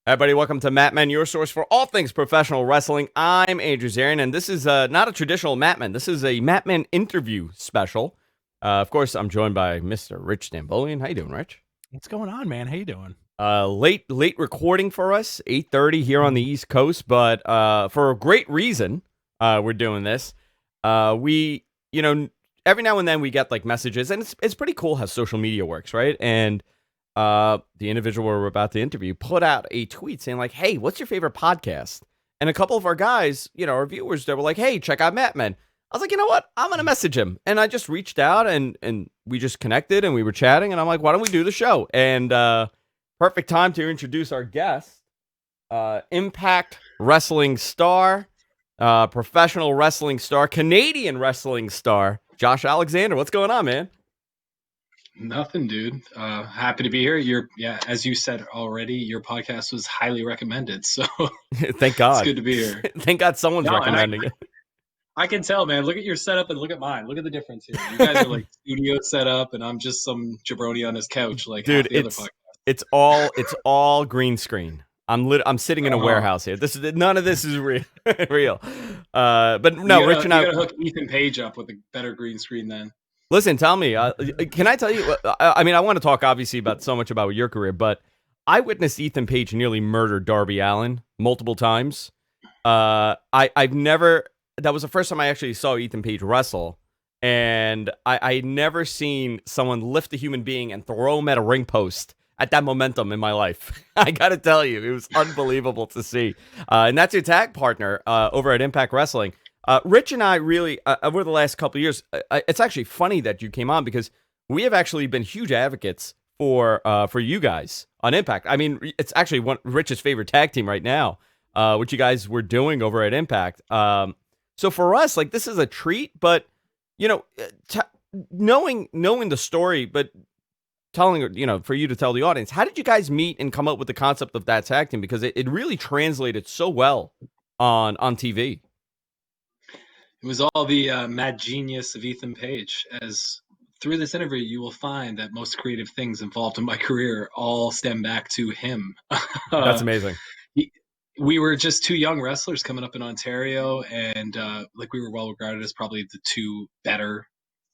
Hey, everybody, welcome to Mat Men, your source for all things professional wrestling. I'm Andrew Zarian, and this is not a traditional Mat Men. This is a Mat Men interview special. Of course, I'm joined by Mr. Rich Stambolian. How you doing, Rich? What's going on, man? How you doing? Late recording for us, 8:30 here on the East Coast, but for a great reason, we're doing this. We, every now and then we get like messages, and it's pretty cool how social media works, right? And the individual we're about to interview put out a tweet saying like, "Hey, what's your favorite podcast?" And a couple of our guys, our viewers, they were like, "Hey, check out Mat Men." I was like, you know what? I'm gonna message him, and I just reached out and we just connected and we were chatting, and I'm like, why don't we do the show? And perfect time to introduce our guest, Impact Wrestling star, professional wrestling star, Canadian wrestling star, Josh Alexander. What's going on, man? Nothing, dude. Happy to be here. As you said already, your podcast was highly recommended, so Thank it's God. good to be here. Thank God someone's recommending it. I can tell, man. Look at your setup and look at mine. Good difference here. You guys are like studio setup, and I'm just some jabroni on his couch, like Dude, half the other podcast. it's all green screen. I'm sitting in a warehouse here. None of this is real. But no, Rich and I gotta hook Ethan Page up with a better green screen then. Listen, tell me. Can I tell you? I mean, I want to talk obviously about so much about your career, but I witnessed Ethan Page nearly murder Darby Allin multiple times. I've never. That was the first time I actually saw Ethan Page wrestle, and I never seen someone lift a human being and throw him at a ring post at that momentum in my life. I got to tell you, it was unbelievable to see. And that's your tag partner over at Impact Wrestling. Rich and I really, over the last couple of years, it's actually funny that you came on because we have actually been huge advocates for you guys on Impact. I mean, it's actually Rich's favorite tag team right now, what you guys were doing over at Impact. So for us, like, this is a treat, but, knowing the story, but telling, for you to tell the audience, how did you guys meet and come up with the concept of that tag team? Because it really translated so well on TV. It was all the mad genius of Ethan Page. As through this interview, you will find that most creative things involved in my career all stem back to him. That's amazing. We were just two young wrestlers coming up in Ontario, and we were well regarded as probably the two better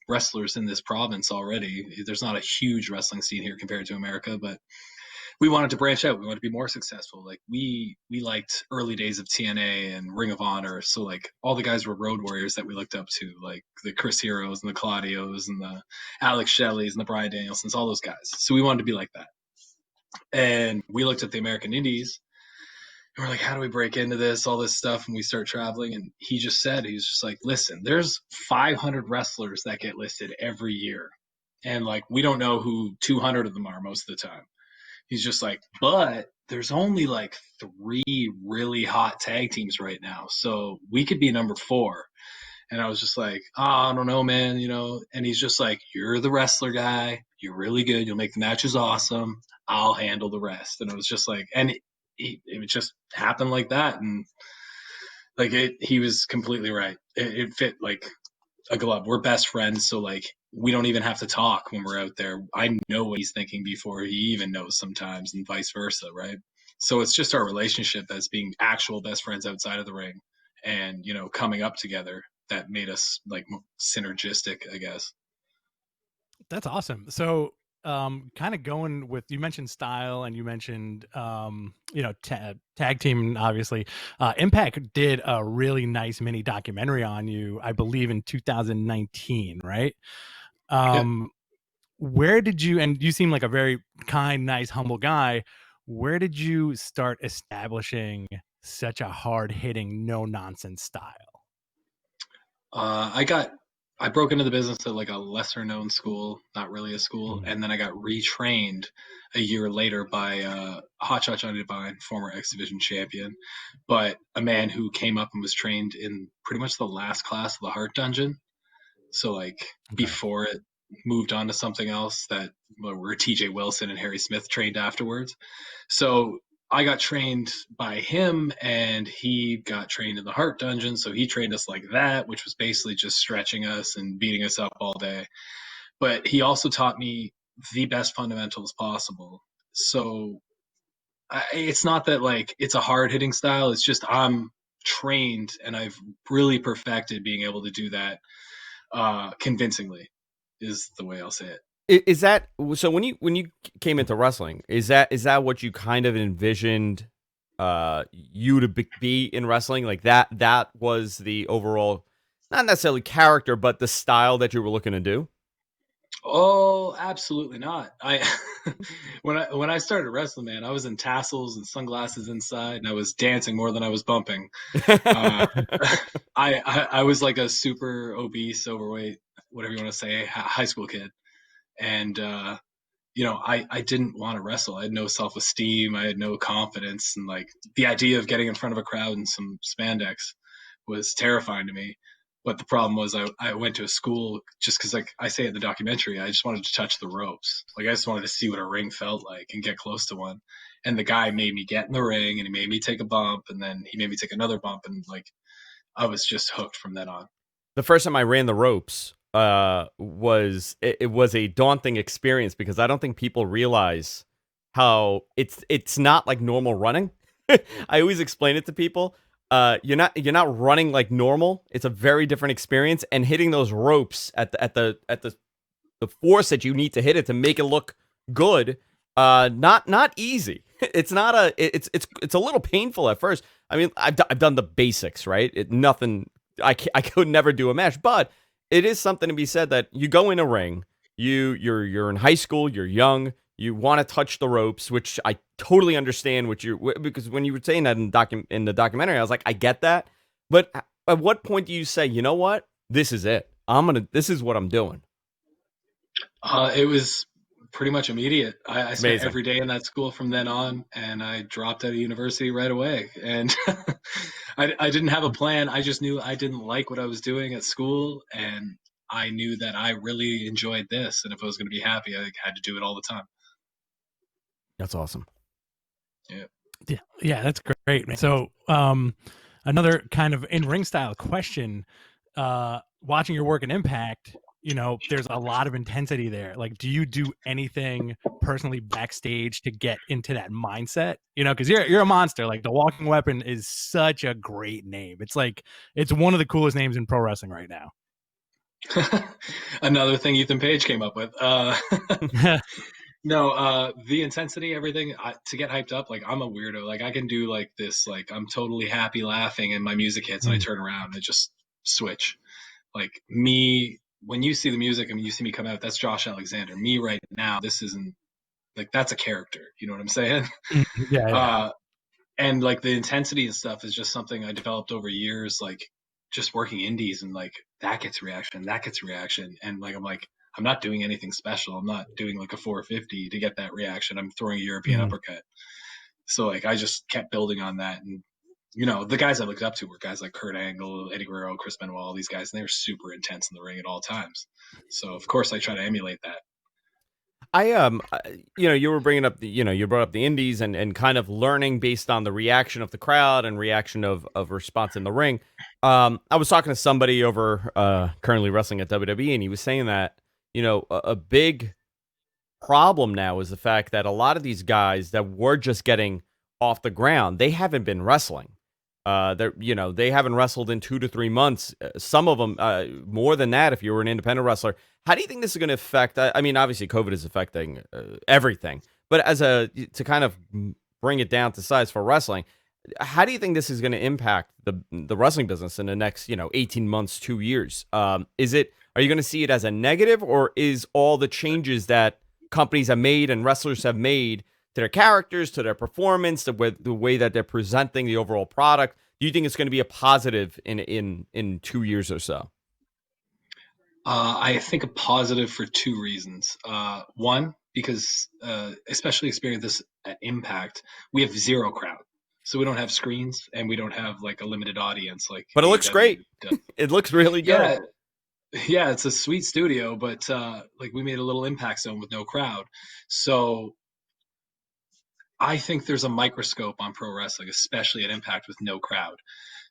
wrestlers in this province already. There's not a huge wrestling scene here compared to America, but we wanted to branch out. We wanted to be more successful. Like we liked early days of TNA and Ring of Honor. So like all the guys were road warriors that we looked up to, like the Chris Heroes and the Claudios and the Alex Shelley's and the Bryan Danielsons, all those guys. So we wanted to be like that. And we looked at the American Indies and we're like, how do we break into this, all this stuff? And we start traveling. And he was just like, listen, there's 500 wrestlers that get listed every year. And like, we don't know who 200 of them are most of the time. He's just like, but there's only like 3 really hot tag teams right now. So we could be number 4. And I was just like, I don't know, man, And he's just like, you're the wrestler guy. You're really good. You'll make the matches awesome. I'll handle the rest. And it was just like, and it just happened like that. And like he was completely right. It fit like a glove. We're best friends. So like, we don't even have to talk when we're out there. I know what he's thinking before he even knows sometimes, and vice versa, right? So it's just our relationship as being actual best friends outside of the ring and, coming up together that made us like synergistic, I guess. That's awesome. So, kind of going with, you mentioned style and you mentioned, tag team, obviously. Impact did a really nice mini documentary on you, I believe in 2019, right? Where did you, and you seem like a very kind, nice, humble guy. Where did you start establishing such a hard hitting, no nonsense style? I broke into the business at like a lesser known school, not really a school, and then I got retrained a year later by Hotshot Johnny Devine, former X Division champion, but a man who came up and was trained in pretty much the last class of the Heart Dungeon. So like before it moved on to something else where TJ Wilson and Harry Smith trained afterwards. So I got trained by him and he got trained in the Heart Dungeon. So he trained us like that, which was basically just stretching us and beating us up all day. But he also taught me the best fundamentals possible. So it's not that like it's a hard hitting style. It's just I'm trained and I've really perfected being able to do that convincingly is the way I'll say it. Is that so? When you came into wrestling, is that what you kind of envisioned you to be in wrestling? Like that was the overall, not necessarily character, but the style that you were looking to do. Oh, absolutely not. I when I started wrestling, man, I was in tassels and sunglasses inside, and I was dancing more than I was bumping. Uh, I was like a super obese, overweight, whatever you want to say, high school kid, and I didn't want to wrestle. I had no self esteem. I had no confidence, and like the idea of getting in front of a crowd in some spandex was terrifying to me. But the problem was I went to a school just because, like I say in the documentary, I just wanted to touch the ropes. Like I just wanted to see what a ring felt like and get close to one. And the guy made me get in the ring and he made me take a bump and then he made me take another bump and like I was just hooked from then on. The first time I ran the ropes it was a daunting experience because I don't think people realize how it's not like normal running. I always explain it to people. You're not running like normal. It's a very different experience, and hitting those ropes at the force that you need to hit it to make it look good. Not easy. It's not a. It's a little painful at first. I mean, I've done the basics, right? Nothing. I could never do a match, but it is something to be said that you go in a ring. You're in high school. You're young. You want to touch the ropes, which I totally understand. Because when you were saying that in the documentary, I was like, I get that. But at what point do you say, you know what, this is it? This is what I'm doing. It was pretty much immediate. I spent Amazing. every day in that school from then on, and I dropped out of university right away. And I didn't have a plan. I just knew I didn't like what I was doing at school, and I knew that I really enjoyed this. And if I was going to be happy, I had to do it all the time. That's awesome. Yeah. Yeah, that's great, man. So, another kind of in ring style question. Watching your work in Impact, there's a lot of intensity there. Like, do you do anything personally backstage to get into that mindset? Because you're a monster. Like, the Walking Weapon is such a great name. It's like it's one of the coolest names in pro wrestling right now. Another thing Ethan Page came up with. No, the intensity, everything to get hyped up. Like I'm a weirdo. Like I can do like this. Like I'm totally happy, laughing, and my music hits, and I turn around and just switch. Like me, when you see the music and you see me come out, that's Josh Alexander. Me right now, this isn't like that's a character. You know what I'm saying? Yeah. And like the intensity and stuff is just something I developed over years. Like just working indies and like that gets reaction, that gets reaction, and like I'm not doing anything special. I'm not doing like a 450 to get that reaction. I'm throwing a European uppercut. So like I just kept building on that, and the guys I looked up to were guys like Kurt Angle, Eddie Guerrero, Chris Benoit, all these guys, and they were super intense in the ring at all times. So of course I try to emulate that. You were bringing up you brought up the indies and kind of learning based on the reaction of the crowd and reaction of response in the ring. I was talking to somebody over currently wrestling at WWE, and he was saying that a big problem now is the fact that a lot of these guys that were just getting off the ground, they haven't been wrestling. They haven't wrestled in 2 to 3 months. Some of them more than that. If you were an independent wrestler, how do you think this is going to affect? I mean, obviously, COVID is affecting everything, but to kind of bring it down to size for wrestling, how do you think this is going to impact the wrestling business in the next 18 months, 2 years? Are you going to see it as a negative, or is all the changes that companies have made and wrestlers have made to their characters, to their performance, the way that they're presenting the overall product, do you think it's going to be a positive in 2 years or so? I think a positive for two reasons. One, because especially experiencing this at Impact, we have zero crowd, so we don't have screens and we don't have like a limited audience like But it looks AEW great. does. It looks really good. Yeah, it's a sweet studio, but like we made a little Impact Zone with no crowd, so I think there's a microscope on pro wrestling, especially at Impact with no crowd.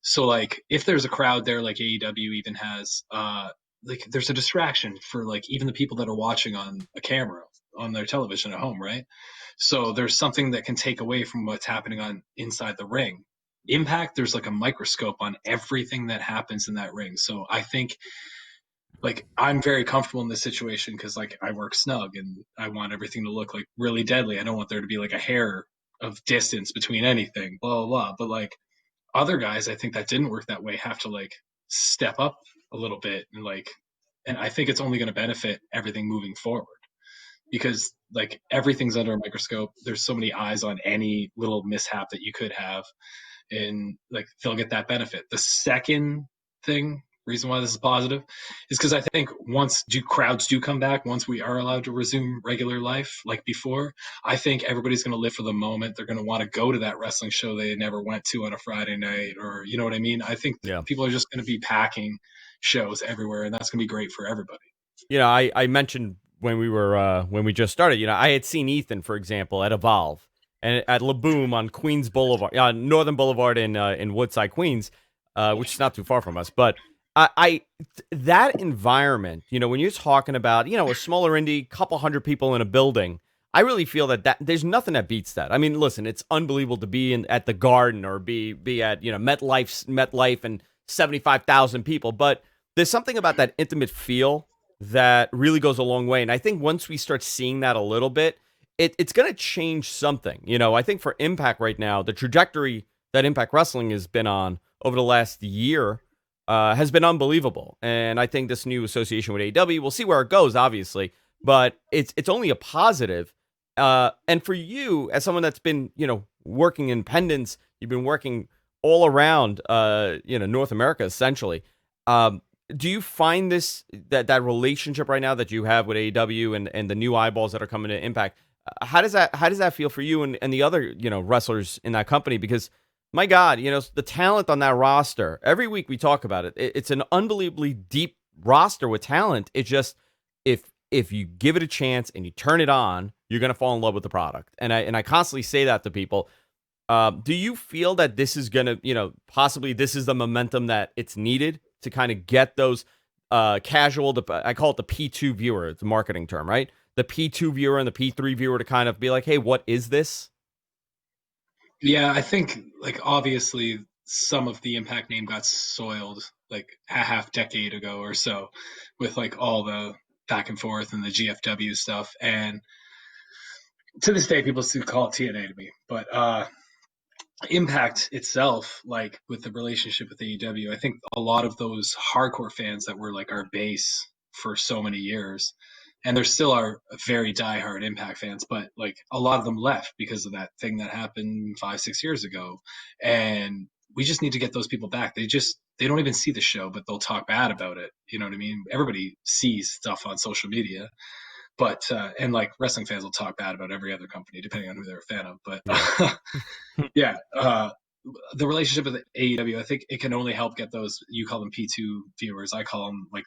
So like if there's a crowd there, like AEW even has, like there's a distraction for like even the people that are watching on a camera on their television at home, right? So there's something that can take away from what's happening on inside the ring. Impact, there's like a microscope on everything that happens in that ring. So I think like I'm very comfortable in this situation because like I work snug and I want everything to look like really deadly. I don't want there to be like a hair of distance between anything, blah blah blah. But like other guys, I think that didn't work that way have to like step up a little bit and like, and I think it's only going to benefit everything moving forward because like everything's under a microscope. There's so many eyes on any little mishap that you could have, and like they'll get that benefit. The second thing, reason why this is positive, is because I think once crowds do come back, once we are allowed to resume regular life like before, I think everybody's going to live for the moment. They're going to want to go to that wrestling show they never went to on a Friday night, or you know what I mean. I think Yeah. people are just going to be packing shows everywhere, and that's going to be great for everybody. You know, I mentioned when we just started, you know, I had seen Ethan, for example, at Evolve and at Laboom on Queens Boulevard, Northern Boulevard in Woodside, Queens, which is not too far from us. But that environment, you know, when you're talking about, you know, a smaller indie, couple hundred people in a building, I really feel that there's nothing that beats that. I mean, listen, it's unbelievable to be at the Garden or be at, you know, MetLife and 75,000 people, but there's something about that intimate feel that really goes a long way. And I think once we start seeing that a little bit, it's going to change something. You know, I think for Impact right now, the trajectory that Impact Wrestling has been on over the last year has been unbelievable. And I think this new association with AEW, we'll see where it goes, obviously, but it's only a positive. And for you, as someone that's been, you know, working independents, you've been working all around, you know, North America, essentially. Do you find that relationship right now that you have with AEW and the new eyeballs that are coming to Impact? How does that feel for you and the other, you know, wrestlers in that company? Because my God, you know, the talent on that roster, every week we talk about it. It's an unbelievably deep roster with talent. It's just if you give it a chance and you turn it on, you're gonna fall in love with the product. And I constantly say that to people. Do you feel that this is gonna, you know, possibly this is the momentum that it's needed to kind of get those casual, I call it the P2 viewer, it's a marketing term, right? The P2 viewer and the P3 viewer to kind of be like, hey, what is this? Yeah, I think like obviously some of the Impact name got soiled like a half decade ago or so with like all the back and forth and the GFW stuff. And to this day, people still call it TNA to me. But Impact itself, like with the relationship with AEW, I think a lot of those hardcore fans that were like our base for so many years, and there still are very diehard Impact fans, but like a lot of them left because of that thing that happened 5-6 years ago, and we just need to get those people back. They don't even see the show, but they'll talk bad about it. You know what I mean? Everybody sees stuff on social media, but and like wrestling fans will talk bad about every other company depending on who they're a fan of. But yeah, the relationship with AEW, I think it can only help get those. You call them P2 viewers. I call them like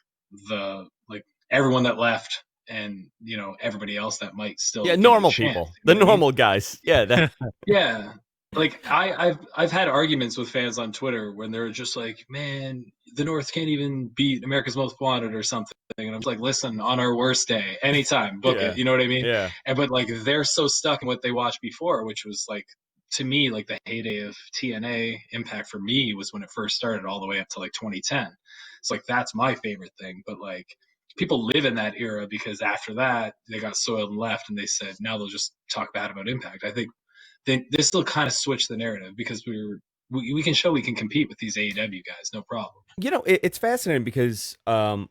everyone that left, and you know everybody else that might still Normal people, the normal guys. Yeah, yeah. Like I've had arguments with fans on Twitter when they're just like, man, the North can't even beat America's Most Wanted or something, and I'm like, listen, on our worst day, anytime, book it. You know what I mean? Yeah. And but like they're so stuck in what they watched before, which was like to me like the heyday of TNA Impact for me was when it first started all the way up to like 2010. It's like that's my favorite thing, but like people live in that era because after that they got soiled and left, and they said now they'll just talk bad about Impact. I think they still kind of switch the narrative because we can show we can compete with these AEW guys, no problem. You know, it's fascinating because a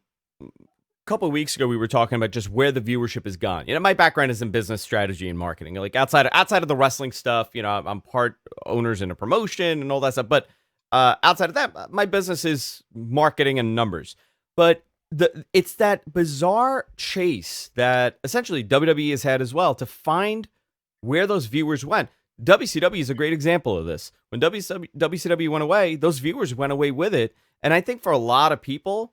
couple of weeks ago we were talking about just where the viewership has gone. You know, my background is in business strategy and marketing. Like outside of the wrestling stuff, you know, I'm part owners in a promotion and all that stuff. But outside of that, my business is marketing and numbers. But it's that bizarre chase that essentially WWE has had as well to find where those viewers went. WCW is a great example of this. When WCW went away, those viewers went away with it. And I think for a lot of people,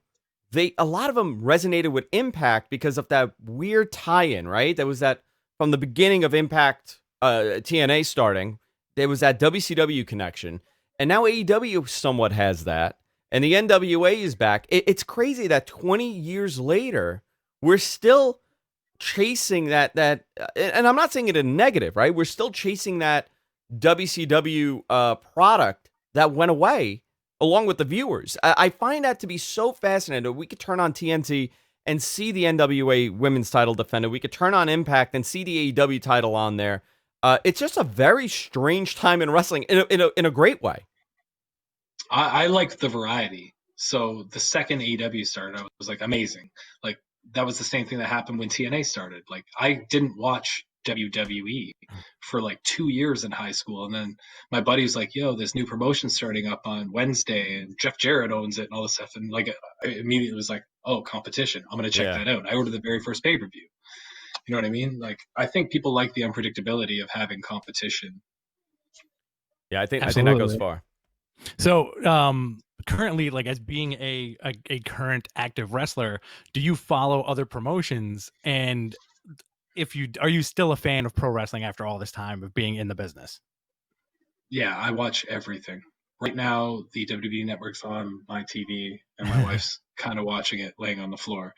a lot of them resonated with Impact because of that weird tie-in, right? There was that from the beginning of Impact, TNA starting, there was that WCW connection. And now AEW somewhat has that. and the NWA is back. It's crazy that 20 years later, we're still chasing that, and I'm not saying it in negative, right? We're still chasing that WCW product that went away along with the viewers. I find that to be so fascinating. We could turn on TNT and see the NWA women's title defended. We could turn on Impact and see the AEW title on there. It's just a very strange time in wrestling in a great way. I like the variety. So the second AEW started, I was like, amazing. Like, that was the same thing that happened when TNA started. Like, I didn't watch WWE for like 2 years in high school. And then my buddy was like, yo, this new promotion starting up on Wednesday and Jeff Jarrett owns it and all this stuff. And like, I immediately was like, oh, competition. I'm going to check that out. I ordered the very first pay-per-view. You know what I mean? Like, I think people like the unpredictability of having competition. Yeah, I think that goes far. So, currently, like, as being a current active wrestler, do you follow other promotions? And are you still a fan of pro wrestling after all this time of being in the business? Yeah, I watch everything. Right now, the WWE Network's on my TV, and my wife's kind of watching it laying on the floor.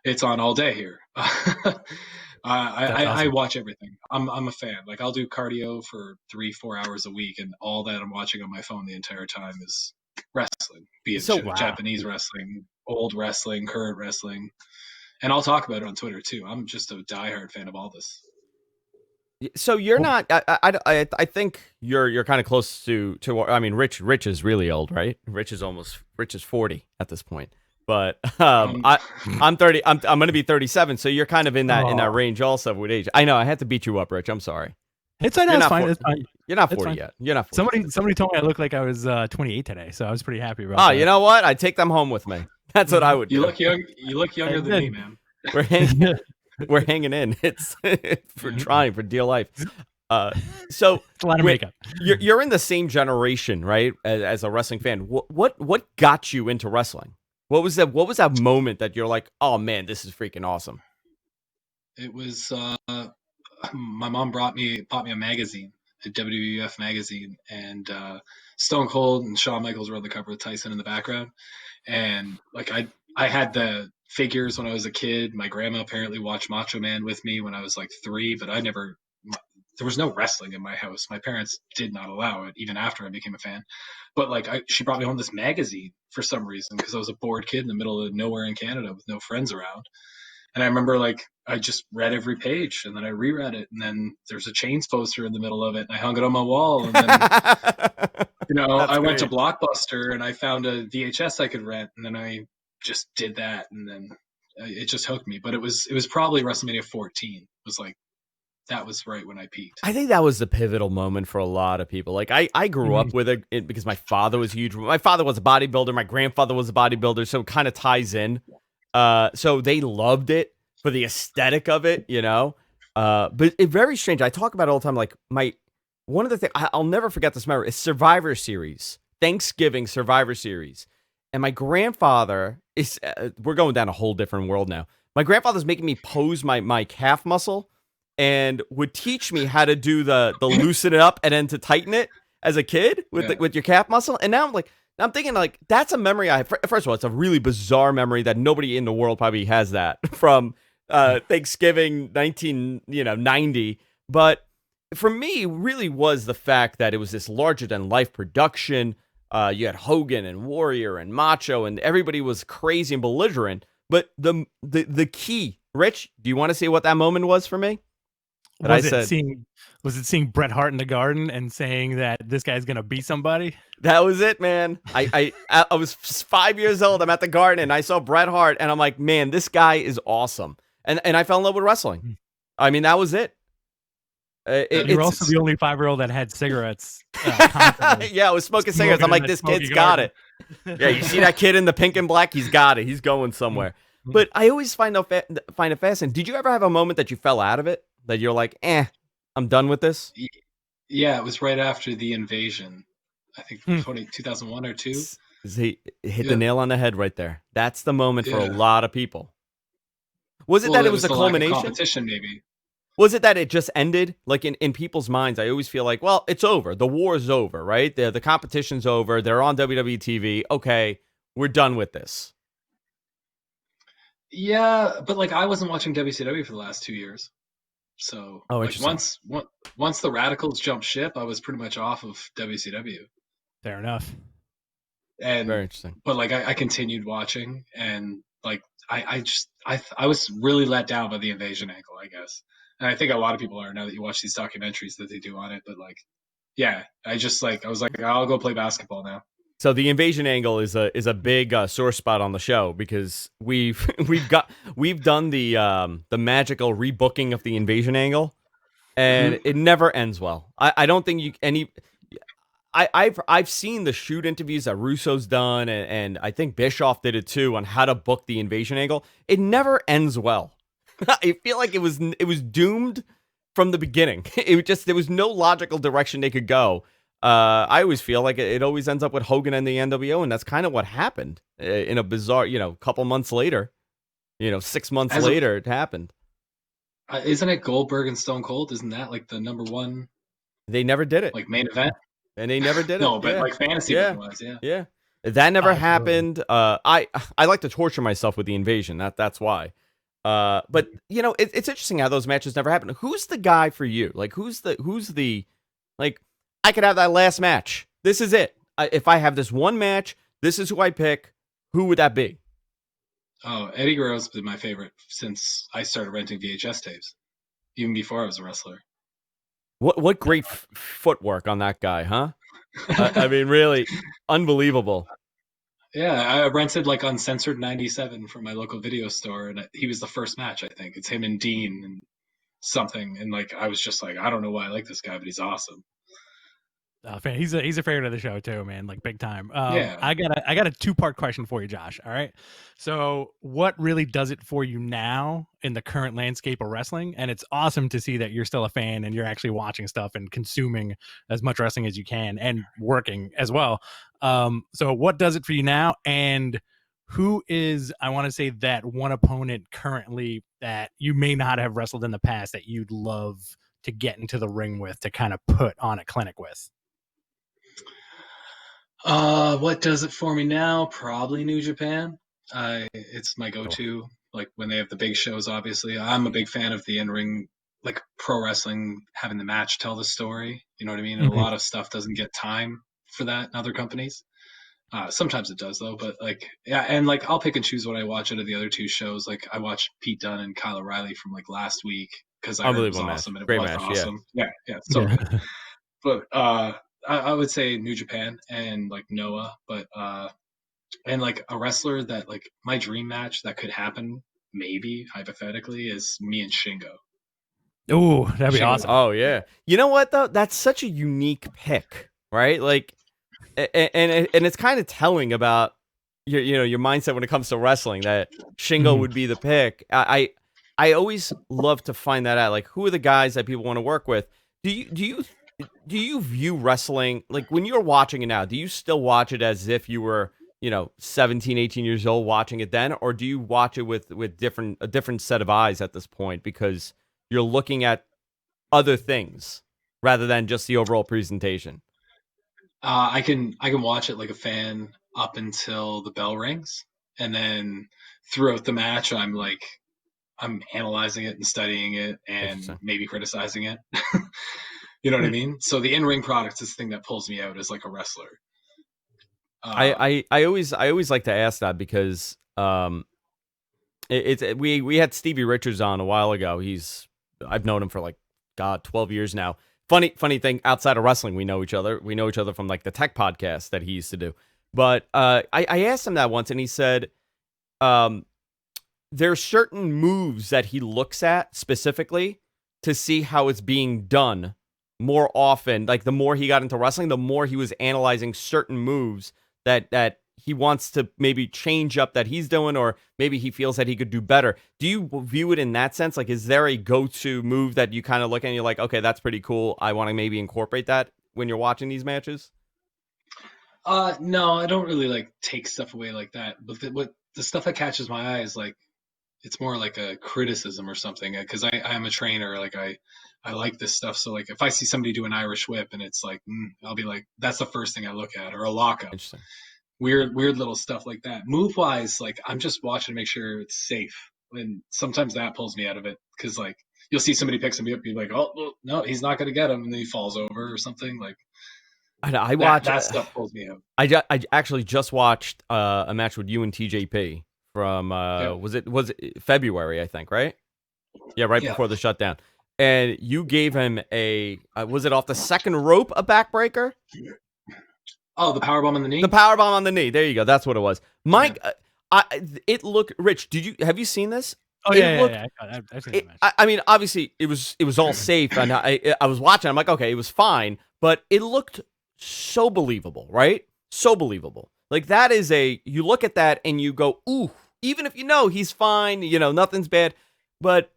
It's on all day here. I watch everything. I'm a fan. Like, I'll do cardio for 3-4 hours a week, and all that I'm watching on my phone the entire time is wrestling, be it Japanese wrestling, old wrestling, current wrestling. And I'll talk about it on Twitter too. I'm just a diehard fan of all this. So you're not. I think you're kind of close to. I mean, Rich is really old, right? Rich is 40 at this point. But I'm 30. I'm going to be 37. So you're kind of in that range also with age. I know. I had to beat you up, Rich. I'm sorry. It's fine. It's fine. You're not 40 yet. You're not 40. Somebody told me I looked like I was 28 today, so I was pretty happy about that. Oh, you know what? I'd take them home with me. That's what I would do. You look young. You look younger than me, man. We're hanging in. It's for trying for dear life. So it's a lot of makeup. You're in the same generation, right? As a wrestling fan, what got you into wrestling? What was that moment that you're like, oh man, this is freaking awesome? It was my mom bought me a magazine, a WWF magazine, and Stone Cold and Shawn Michaels were on the cover with Tyson in the background. And like I had the figures when I was a kid. My grandma apparently watched Macho Man with me when I was like 3, but there was no wrestling in my house. My parents did not allow it, even after I became a fan. But like she brought me home this magazine for some reason because I was a bored kid in the middle of nowhere in Canada with no friends around. And I remember like I just read every page and then I reread it, and then there's a Chains poster in the middle of it, and I hung it on my wall. And then I went to Blockbuster and I found a VHS I could rent, and then I just did that, and then it just hooked me. But it was probably WrestleMania 14. It was like that was right when I peaked. I think that was the pivotal moment for a lot of people. Like I grew up with it because my father was huge. My father was a bodybuilder. My grandfather was a bodybuilder, so it kind of ties in. So they loved it for the aesthetic of it, but it's very strange. I talk about it all the time. Like one of the things I'll never forget this memory is Survivor Series, Thanksgiving Survivor Series. And my grandfather is, we're going down a whole different world now. My grandfather's making me pose my calf muscle and would teach me how to do the loosen it up and then to tighten it as a kid with your calf muscle. And now I'm thinking like, that's a memory I have. First of all, it's a really bizarre memory that nobody in the world probably has that from Thanksgiving 1990. But for me, really was the fact that it was this larger than life production. You had Hogan and Warrior and Macho, and everybody was crazy and belligerent. But the key, Rich, do you want to see what that moment was for me? Was it seeing Bret Hart in the Garden and saying that this guy's gonna beat somebody? That was it, man. I was 5 years old. I'm at the Garden and I saw Bret Hart, and I'm like, man, this guy is awesome. And I fell in love with wrestling. I mean, that was it. You're also the only 5-year-old that had cigarettes. Yeah, I was smoking cigarettes. I'm like, this kid's got it. Yeah, you see that kid in the pink and black? He's got it. He's going somewhere. But I always find it fascinating. Did you ever have a moment that you fell out of it? That you're like, I'm done with this? Yeah, it was right after the invasion. I think 2001 or 2. He hit the nail on the head right there. That's the moment for a lot of people. Was it that it was a culmination? Competition, maybe. Was it that it just ended? Like in people's minds, I always feel like, well, it's over. The war is over, right? The competition's over. They're on WWE TV. Okay, we're done with this. Yeah, but like I wasn't watching WCW for the last 2 years. So Oh, like interesting. once the Radicals jumped ship, I was pretty much off of WCW. Fair enough. Very And interesting. but like I continued watching, and like I was really let down by the invasion angle, I guess. And I think a lot of people are now that you watch these documentaries that they do on it. But like, yeah, I was like, I'll go play basketball now. So the invasion angle is a big sore spot on the show because we've done the magical rebooking of the invasion angle, and Mm-hmm. it never ends well. I don't think you any. I've seen the shoot interviews that Russo's done, and I think Bischoff did it too on how to book the invasion angle. It never ends well. I feel like it was doomed from the beginning. There was no logical direction they could go. I always feel like it always ends up with Hogan and the NWO, and that's kind of what happened in a bizarre, couple months later. 6 months As later, it happened. isn't it Goldberg and Stone Cold? Isn't that like the number one They never did it, like main event? and they never did it. No, but Yeah, like fantasy yeah, booking wise, yeah. yeah. That never Absolutely. happened. I like to torture myself with the invasion. That's why. But it's interesting how those matches never happen. Who's the guy for you? Like, who's the like? I could have that last match. This is it. If I have this one match, this is who I pick. Who would that be? Oh, Eddie Guerrero's been my favorite since I started renting VHS tapes, even before I was a wrestler. What great footwork on that guy, huh? I mean, really unbelievable. Yeah, I rented like Uncensored '97 from my local video store, and he was the first match. I think it's him and Dean and something, and like I was just like, I don't know why I like this guy, but he's awesome. Fan. He's a favorite of the show too, man. Like big time. Yeah. I got a 2-part question for you, Josh. All right. So, what really does it for you now in the current landscape of wrestling? And it's awesome to see that you're still a fan and you're actually watching stuff and consuming as much wrestling as you can and working as well. So, what does it for you now? And who is, I want to say, that one opponent currently that you may not have wrestled in the past that you'd love to get into the ring with to kind of put on a clinic with? What does it for me now? Probably New Japan. It's my Oh, go-to. Like when they have the big shows, obviously. I'm a big fan of the in-ring, like pro wrestling, having the match tell the story. You know what I mean? And a Mhm. lot of stuff doesn't get time for that in other companies. Sometimes it does though, but like yeah, and like I'll pick and choose what I watch out of the other two shows. Like I watched Pete Dunne and Kyle O'Reilly from like last week because I heard it was unbelievable match. awesome, and it Great was match. Yeah. awesome. Yeah, yeah, so Yeah. good. But I would say New Japan and like Noah, but and like a wrestler that like my dream match that could happen maybe hypothetically is me and Shingo. Ooh, that'd be Shingo's awesome. Oh yeah. You know what though? That's such a unique pick, right? Like, and it's kind of telling about your mindset when it comes to wrestling that Shingo Mhm. would be the pick. I always love to find that out. Like, who are the guys that people want to work with? Do you view wrestling like when you're watching it now? Do you still watch it as if you were 17, 18 years old watching it then, or do you watch it with a different set of eyes at this point because you're looking at other things rather than just the overall presentation? I can watch it like a fan up until the bell rings, and then throughout the match, I'm analyzing it and studying it and Interesting. maybe criticizing it. You know what I mean? So the in-ring product is the thing that pulls me out as like a wrestler. Um, I always like to ask that because we had Stevie Richards on a while ago. I've known him for like 12 years now. Funny thing, outside of wrestling, we know each other. We know each other from like the tech podcast that he used to do. But I asked him that once, and he said um, there are certain moves that he looks at specifically to see how it's being done more often. Like the more he got into wrestling, the more he was analyzing certain moves that he wants to maybe change up that he's doing, or maybe he feels that he could do better. Do you view it in that sense? Like, is there a go-to move that you kind of look at and you're like, okay, that's pretty cool. I want to maybe incorporate that when you're watching these matches? no, I don't really like take stuff away like that. But what the stuff that catches my eye is like it's more like a criticism or something. Because I'm a trainer, like I like this stuff. So like if I see somebody do an Irish whip and it's like I'll be like that's the first thing I look at, or a lockup. Interesting. weird little stuff like that. Move wise, like I'm just watching to make sure it's safe, and sometimes that pulls me out of it because like you'll see somebody pick somebody up, you're like, oh well, no, he's not gonna get him, and then he falls over or something like I that. watch. That stuff pulls me out. I actually just watched a match with you and TJP from Yeah, was it February, I think, right? Yeah, right yeah. before the shutdown. And you gave him a was it off the second rope a backbreaker? Oh, the power bomb on the The knee. power bomb on the knee. There you go. That's what it was. Yeah. Mike, it looked Rich. Have you seen this? Oh It yeah, looked. yeah, yeah. I've seen that match. I mean, obviously, it was all safe, and I was watching. I'm like, okay, it was fine, but it looked so believable, right? So believable. Like that is you look at that and you go, ooh. Even if you know he's fine, nothing's bad, but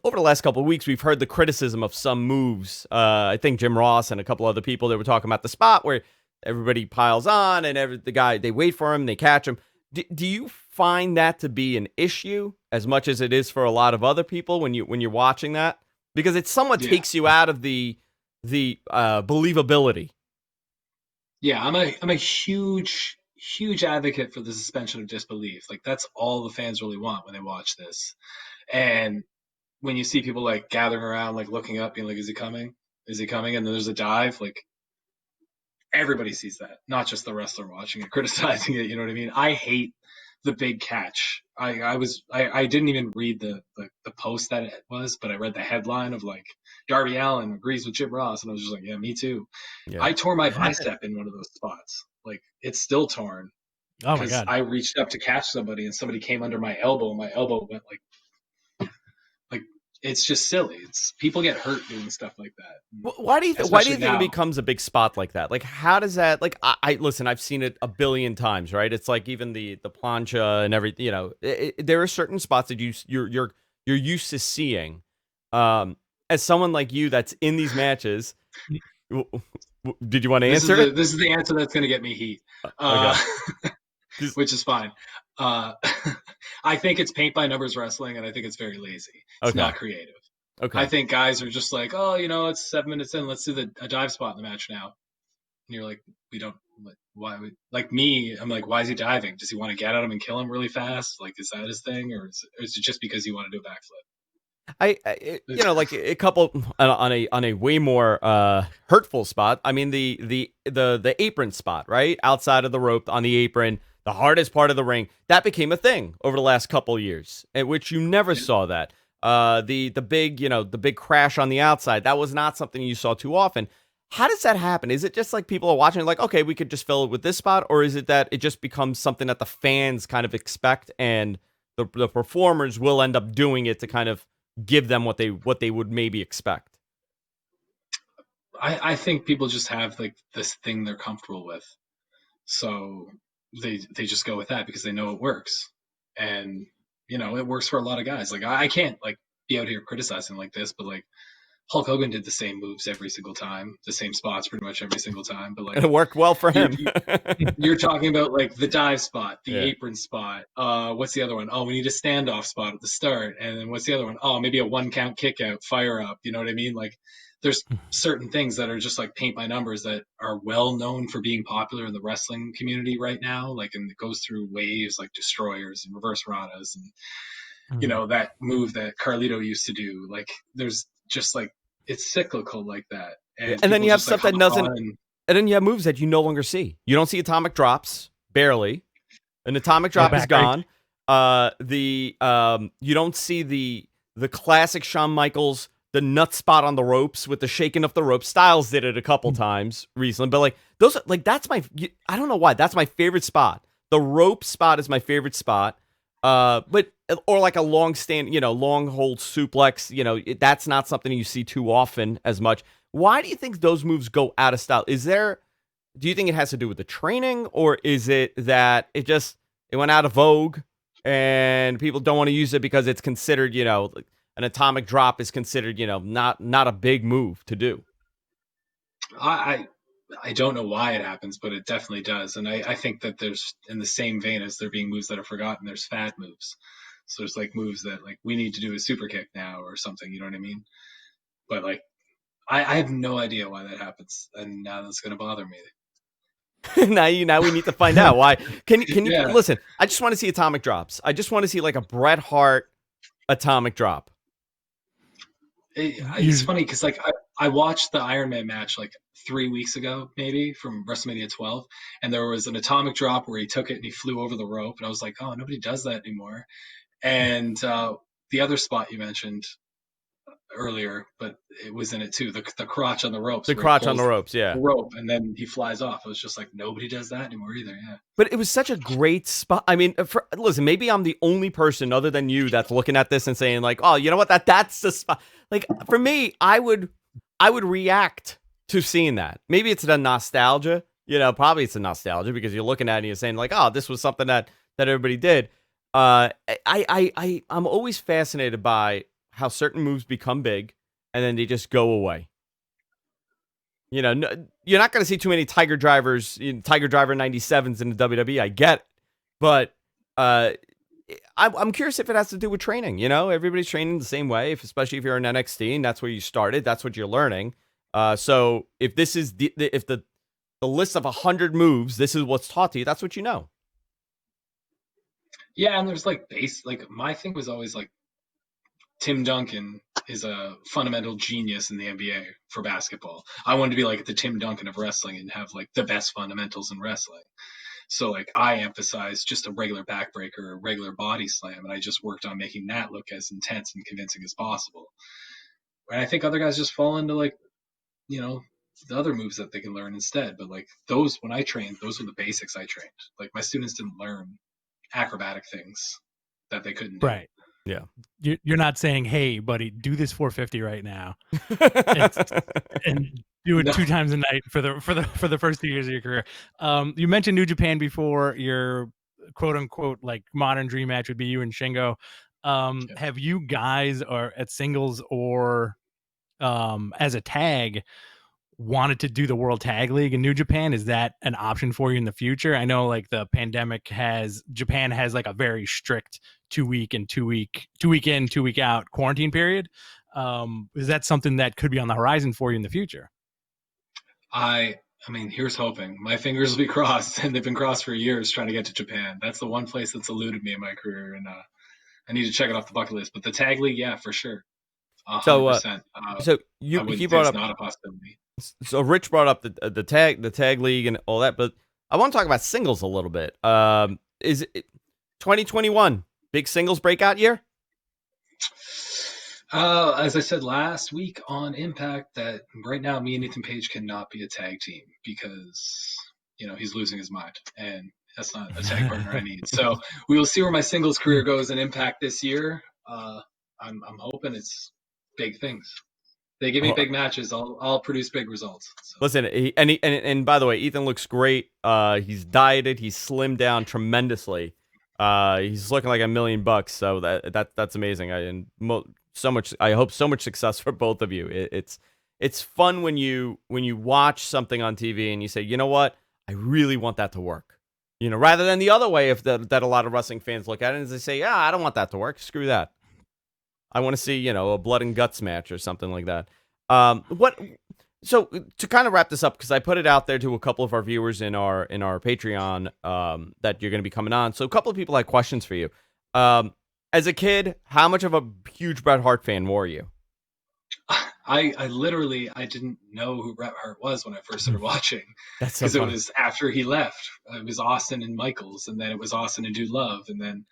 over the last couple of weeks, we've heard the criticism of some moves. I think Jim Ross and a couple other people that were talking about the spot where everybody piles on and the guy, they wait for him, they catch him. Do you find that to be an issue as much as it is for a lot of other people when you're watching that? Because it somewhat Yeah. takes you out of the believability. Yeah, I'm a huge advocate for the suspension of disbelief. Like that's all the fans really want when they watch this. And when you see people like gathering around, like looking up, being like, "Is he coming? Is he coming?" And then there's a dive, like everybody sees that, not just the wrestler watching it, criticizing it. You know what I mean? I hate the big catch. I didn't even read the post that it was, but I read the headline of like Darby Allin agrees with Jim Ross, and I was just like, yeah, me too. Yeah. I tore my bicep in one of those spots. Like it's still torn Oh my because god. I reached up to catch somebody and somebody came under my elbow and my elbow went like it's just silly. It's people get hurt doing stuff like that. Why do you Especially think it now. becomes a big spot like that? Like, how does that? Like, I listen. I've seen it a billion times, right? It's like even the plancha and everything. There are certain spots that you're used to seeing. As someone like you that's in these matches, did you want to answer it? This is the answer that's going to get me heat, Okay. which is fine. Uh, I think it's paint by numbers wrestling, and I think it's very lazy. It's Okay. not creative. Okay. I think guys are just like, oh, it's 7 minutes in. Let's do a dive spot in the match now. And you're like, we don't. Why? Like me, I'm like, why is he diving? Does he want to get at him and kill him really fast? Like, is that his thing, or is it just because he want to do a backflip? Like a couple on a way more hurtful spot. I mean the apron spot, right outside of the rope on the apron, the hardest part of the ring. That became a thing over the last couple years, at which you never saw that. The big the big crash on the outside. That was not something you saw too often. How does that happen? Is it just like people are watching like, okay, we could just fill it with this spot, or is it that it just becomes something that the fans kind of expect and the performers will end up doing it to kind of give them what they would maybe expect? I think people just have like this thing they're comfortable with, so they just go with that because they know it works, and it works for a lot of guys. Like I can't like be out here criticizing like this, but like Hulk Hogan did the same moves every single time, the same spots pretty much every single time. But like And it worked well for you're him. you're talking about like the dive spot, the Yeah. apron spot. What's the other one? Oh, we need a standoff spot at the start. And then what's the other one? Oh, maybe a 1 count kick out, fire up. You know what I mean? Like there's certain things that are just like paint by numbers that are well known for being popular in the wrestling community right now. Like, and it goes through waves like destroyers and reverse ranas and that move that Carlito used to do. Like there's just like it's cyclical like that. Yeah. And And then people you have just like stuff that hop doesn't, on. and then you have moves that you no longer see. You don't see atomic drops, barely. An atomic drop is back gone. You don't see the classic Shawn Michaels, the nut spot on the ropes with the shaking of the rope. Styles did it a couple times recently, but like those, like that's I don't know why that's my favorite spot. The rope spot is my favorite spot. But or like a long hold suplex. That's not something you see too often as much. Why do you think those moves go out of style? Do you think it has to do with the training, or is it that it went out of vogue and people don't want to use it because it's considered, an atomic drop is considered, not a big move to do? I don't know why it happens, but it definitely does. And I think that there's in the same vein as there being moves that are forgotten, there's fad moves. So there's like moves that like we need to do a super kick now or something, you know what I mean? But like I have no idea why that happens, and now that's gonna bother me. Now we need to find out why. Can you Yeah. listen? I just want to see atomic drops. I just want to see like a Bret Hart atomic drop. It's funny because like I watched the Iron Man match like 3 weeks ago, maybe from WrestleMania 12, and there was an atomic drop where he took it and he flew over the rope, and I was like, oh, nobody does that anymore. And the other spot you mentioned earlier, but it was in it too, the crotch on the ropes. The where he crotch on the pulls ropes, yeah. the rope, and then he flies off. I was just like, nobody does that anymore either. Yeah. But it was such a great spot. I mean, listen, maybe I'm the only person other than you that's looking at this and saying like, oh, you know what? That's the spot. Like for me, I would react to seeing that. Maybe it's the nostalgia. Probably it's a nostalgia because you're looking at it and you're saying like, oh, this was something that everybody did. I'm always fascinated by how certain moves become big and then they just go away. You're not going to see too many Tiger Drivers, Tiger Driver 97s in the WWE. I get it. But I'm curious if it has to do with training. Everybody's training the same way, especially if you're in NXT and that's where you started. That's what you're learning. So if this is if the list of 100 moves, this is what's taught to you, that's what you know. Yeah, and there's like my thing was always like Tim Duncan is a fundamental genius in the NBA for basketball. I wanted to be like the Tim Duncan of wrestling and have like the best fundamentals in wrestling. So like I emphasized just a regular backbreaker, a regular body slam, and I just worked on making that look as intense and convincing as possible. And I think other guys just fall into like, the other moves that they can learn instead. But like those, when I trained, those were the basics I trained. Like my students didn't learn acrobatic things that they couldn't do. Right. Yeah. You're not saying, hey, buddy, do this 450 right now and do it 2 times a night for the first 2 years of your career. You mentioned New Japan before. Your quote unquote like modern dream match would be you and Shingo. Have you guys or at singles or as a tag wanted to do the World Tag League in New Japan? Is that an option for you in the future? I know like the pandemic Japan has like a very strict 2 week in, 2 week out quarantine period. Is that something that could be on the horizon for you in the future? I mean, here's hoping. My fingers will be crossed, and they've been crossed for years trying to get to Japan. That's the one place that's eluded me in my career, and I need to check it off the bucket list. But the tag league, yeah, for sure, 100%. So he brought up not a possibility. So Rich brought up the tag league and all that, but I want to talk about singles a little bit. Is it 2021 big singles breakout year? As I said last week on Impact, that right now me and Ethan Page cannot be a tag team because he's losing his mind, and that's not a tag partner I need. So we will see where my singles career goes in Impact this year. I'm hoping it's big things. They give me big matches, I'll produce big results. So. Listen, and by the way, Ethan looks great. He's dieted, he's slimmed down tremendously. He's looking like $1 million, so that's amazing. So much. I hope so much success for both of you. It's fun when you watch something on TV and you say, you know what, I really want that to work. Rather than the other way, that a lot of wrestling fans look at it and they say, yeah, I don't want that to work. Screw that. I want to see, a blood and guts match or something like that. So to kind of wrap this up, because I put it out there to a couple of our viewers in our Patreon that you're going to be coming on. So a couple of people had questions for you. As a kid, how much of a huge Bret Hart fan were you? I literally didn't know who Bret Hart was when I first started watching. That's so because funny. It was after he left. It was Austin and Michaels, and then it was Austin and Dude Love, and then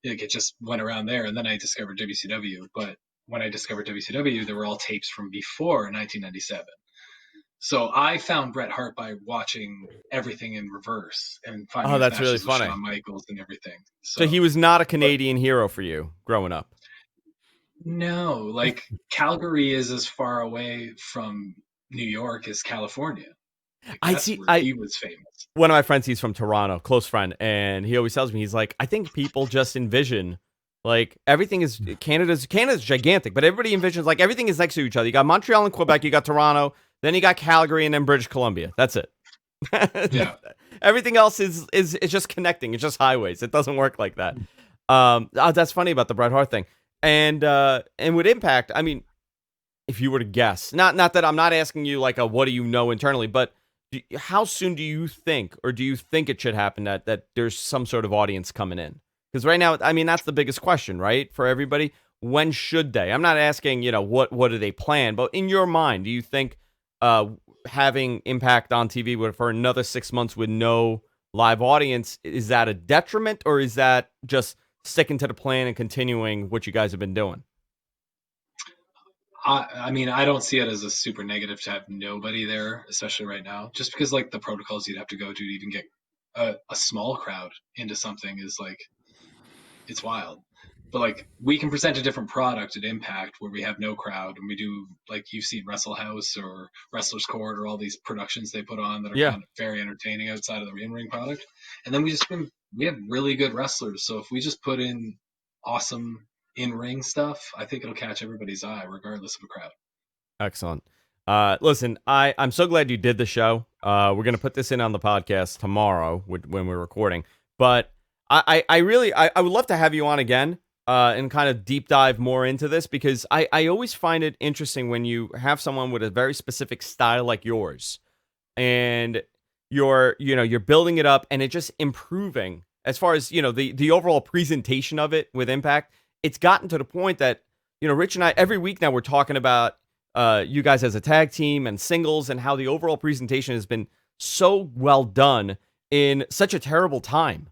it just went around there. And then I discovered WCW. But when I discovered WCW, there were all tapes from before 1997. So I found Bret Hart by watching everything in reverse and finding that's really funny. Shawn Michaels and everything. So he was not a Canadian hero for you growing up. No, like Calgary is as far away from New York as California. Like, he was famous. One of my friends, he's from Toronto, close friend, and he always tells me, he's like, I think people just envision like everything is Canada's gigantic, but everybody envisions like everything is next to each other. You got Montreal and Quebec, you got Toronto, then you got Calgary, and then British Columbia. That's it. Yeah. Everything else is just connecting. It's just highways. It doesn't work like that. That's funny about the Bret Hart thing. And with Impact, I mean, if you were to guess, not that I'm not asking you like what do you know internally, but how soon do you think, or do you think it should happen that there's some sort of audience coming in? Because right now, I mean, that's the biggest question, right, for everybody. When should they? I'm not asking, what do they plan, but in your mind, do you think having Impact on TV for another 6 months with no live audience, is that a detriment, or is that just sticking to the plan and continuing what you guys have been doing? I mean, I don't see it as a super negative to have nobody there, especially right now, just because like the protocols you'd have to go to even get a small crowd into something is like, it's wild. But like we can present a different product at Impact where we have no crowd, and we do, like you've seen Wrestle House or Wrestler's Court or all these productions they put on that are Yeah. kind of very entertaining outside of the in-ring product. And then we have really good wrestlers. So if we just put in awesome in-ring stuff, I think it'll catch everybody's eye regardless of a crowd. Excellent. Listen, I'm so glad you did the show. We're gonna put this in on the podcast tomorrow when we're recording. But I really would love to have you on again and kind of deep dive more into this, because I always find it interesting when you have someone with a very specific style like yours, and you're building it up and it just improving as far as the overall presentation of it with Impact. It's gotten to the point that Rich and I every week now we're talking about you guys as a tag team and singles, and how the overall presentation has been so well done in such a terrible time.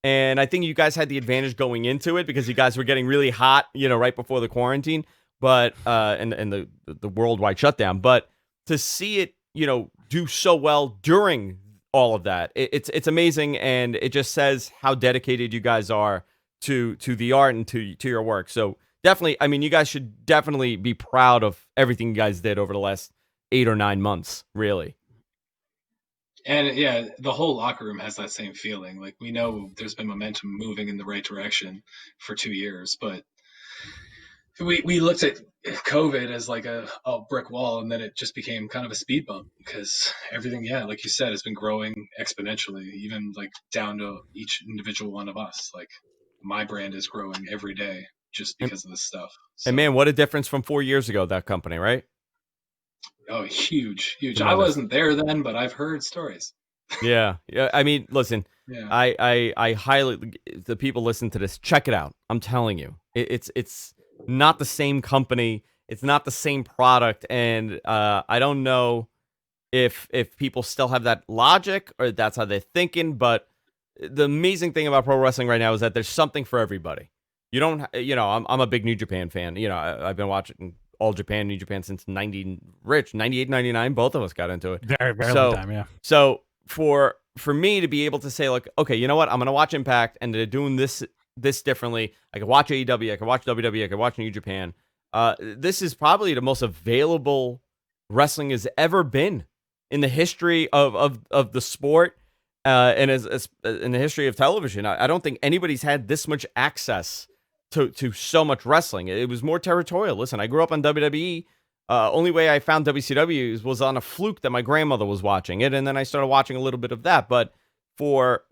And I think you guys had the advantage going into it because you guys were getting really hot, right before the quarantine, but and the worldwide shutdown. But to see it, do so well during all of that, it's amazing, and it just says how dedicated you guys are to the art and to your work. So definitely, I mean, you guys should definitely be proud of everything you guys did over the last 8 or 9 months, really. And yeah, the whole locker room has that same feeling. Like we know there's been momentum moving in the right direction for 2 years, but we looked at COVID as like a brick wall, and then it just became kind of a speed bump because everything, yeah, like you said, has been growing exponentially, even like down to each individual one of us. Like my brand is growing every day just because of this stuff. And man, what a difference from 4 years ago, that company, right? Oh, huge. Tremendous. I wasn't there then, but I've heard stories. Yeah. I mean, listen, Yeah. I highly, the people listen to this, check it out. I'm telling you, it's not the same company. It's not the same product. And I don't know if people still have that logic or that's how they're thinking. But the amazing thing about pro wrestling right now is that there's something for everybody. You don't, I'm a big New Japan fan. I've been watching All Japan, New Japan since 98, 99. Both of us got into it. Very, very long time, yeah. So for me to be able to say, like, okay, you know what, I'm gonna watch Impact, and they're doing this differently. I can watch AEW, I can watch WWE, I can watch New Japan. This is probably the most available wrestling has ever been in the history of the sport, and as in the history of television. I don't think anybody's had this much access to so much wrestling. It was more territorial. Listen, I grew up on WWE. Only way I found WCW was on a fluke that my grandmother was watching it, and then I started watching a little bit of that. But for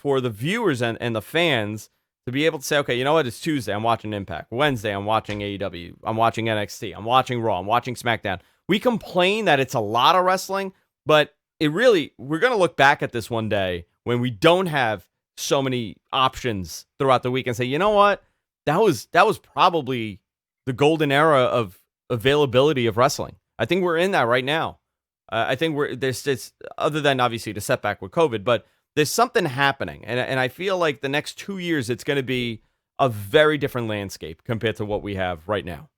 the viewers and the fans to be able to say, okay, you know what, it's Tuesday, I'm watching Impact. Wednesday, I'm watching AEW. I'm watching NXT. I'm watching Raw. I'm watching SmackDown. We complain that it's a lot of wrestling, but we're going to look back at this one day when we don't have so many options throughout the week and say, you know what, that was probably the golden era of availability of wrestling. I think we're in that right now. I think there's this, other than obviously the setback with COVID, but there's something happening, and I feel like the next 2 years it's going to be a very different landscape compared to what we have right now.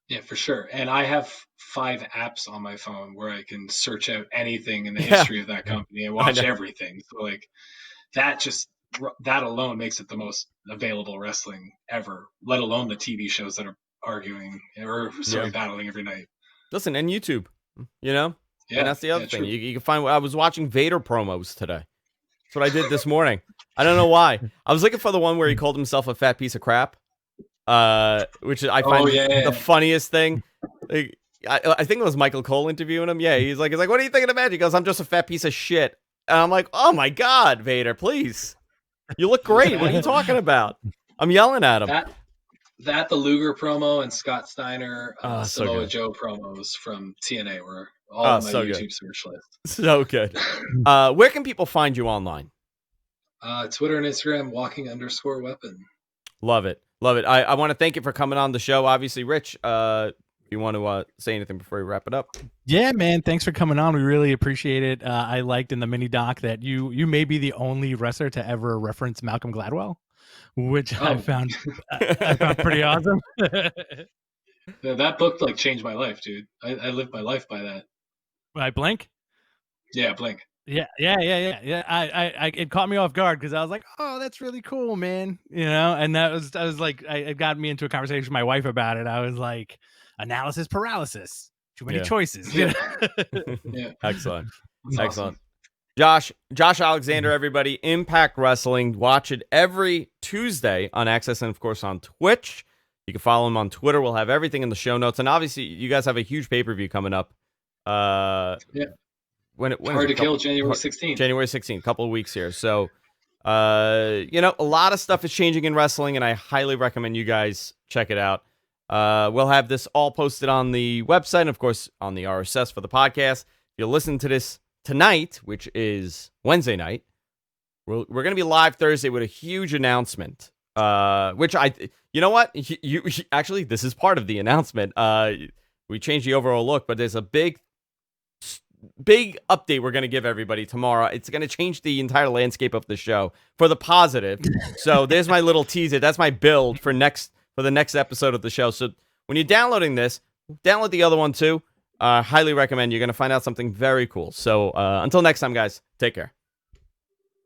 Yeah, for sure. And I have 5 apps on my phone where I can search out anything in the history of that company and watch everything. So like that alone makes it the most available wrestling ever, let alone the TV shows that are arguing or battling every night. Listen, and YouTube, Yeah, and that's the other thing. True. You can find. I was watching Vader promos today. That's what I did this morning. I don't know why. I was looking for the one where he called himself a fat piece of crap, which I find the funniest thing. Like, I think it was Michael Cole interviewing him. Yeah, he's like, what are you thinking of Magic? He goes, I'm just a fat piece of shit. And I'm like, oh my God, Vader, please. You look great. What are you talking about? I'm yelling at him. That the Luger promo and Scott Steiner, so Samoa Joe promos from TNA were All Oh, on my so YouTube good. search list. So good. Where can people find you online? Twitter and Instagram, walking_weapon. Love it. Love it. I want to thank you for coming on the show. Obviously, Rich, you want to say anything before we wrap it up? Yeah, man. Thanks for coming on. We really appreciate it. I liked in the mini doc that you may be the only wrestler to ever reference Malcolm Gladwell, which I found pretty awesome. That book like changed my life, dude. I lived my life by that. By Blink? Yeah, Blink. Yeah. I it caught me off guard because I was like, "Oh, that's really cool, man." You know, and I was like, it got me into a conversation with my wife about it. I was like, analysis paralysis, too many choices. Yeah. Yeah. Excellent. That's Excellent. awesome. Josh Alexander, everybody. Impact Wrestling. Watch it every Tuesday on Access and, of course, on Twitch. You can follow him on Twitter. We'll have everything in the show notes. And obviously, you guys have a huge pay-per-view coming up. Yeah. When Hard to Kill, January 16th. January 16th, couple of weeks here. So, a lot of stuff is changing in wrestling, and I highly recommend you guys check it out. We'll have this all posted on the website and, of course, on the RSS for the podcast. If you're listening to this tonight, which is Wednesday night, we're going to be live Thursday with a huge announcement, which you know what? You actually, this is part of the announcement. We changed the overall look, but there's a big update we're going to give everybody tomorrow. It's going to change the entire landscape of the show for the positive. So there's my little teaser. That's my build for the next episode of the show. So when you're downloading this, download the other one too. Highly recommend. You're going to find out something very cool. So until next time, guys, take care.